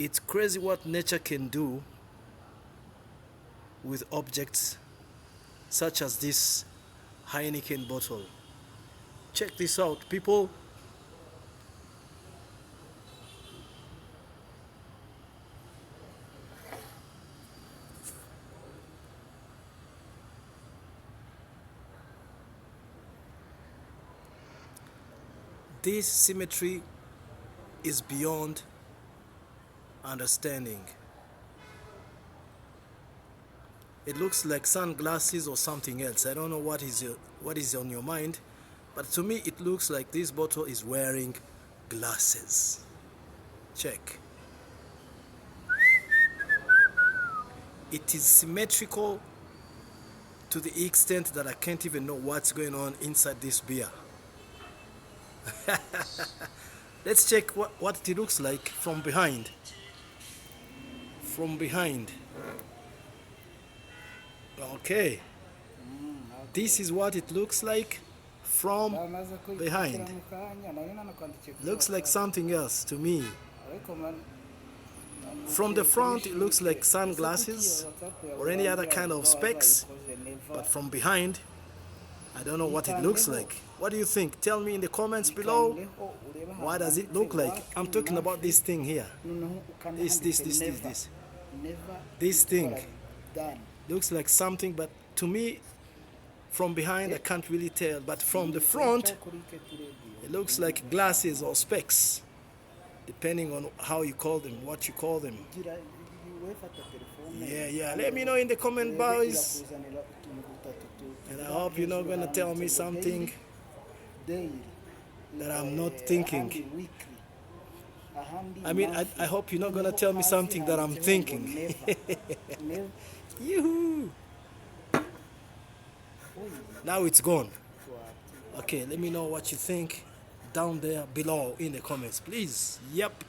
It's crazy what nature can do with objects such as this Heineken bottle. Check this out, people. This symmetry is beyond understanding. It looks like sunglasses or something else. I don't know what is on your mind, but to me it looks like this bottle is wearing glasses. Check. It is symmetrical to the extent that I can't even know what's going on inside this beer. Let's check what it looks like from behind. From behind. Okay. This is what it looks like from behind. Looks like something else to me. From the front it looks like sunglasses or any other kind of specs, but from behind I don't know what it looks like. What do you think? Tell me in the comments below. What does it look like? I'm talking about this thing here. This thing looks like something, but to me from behind I can't really tell, but from the front it looks like glasses or specs, depending on how you call them, what you call them. Yeah, let me know in the comment box, and I hope you're not gonna tell me something that I'm not thinking. I mean, I hope you're not gonna tell me something that I'm thinking. Yoo-hoo! Now it's gone. Okay, let me know what you think down there below in the comments, please. Yep.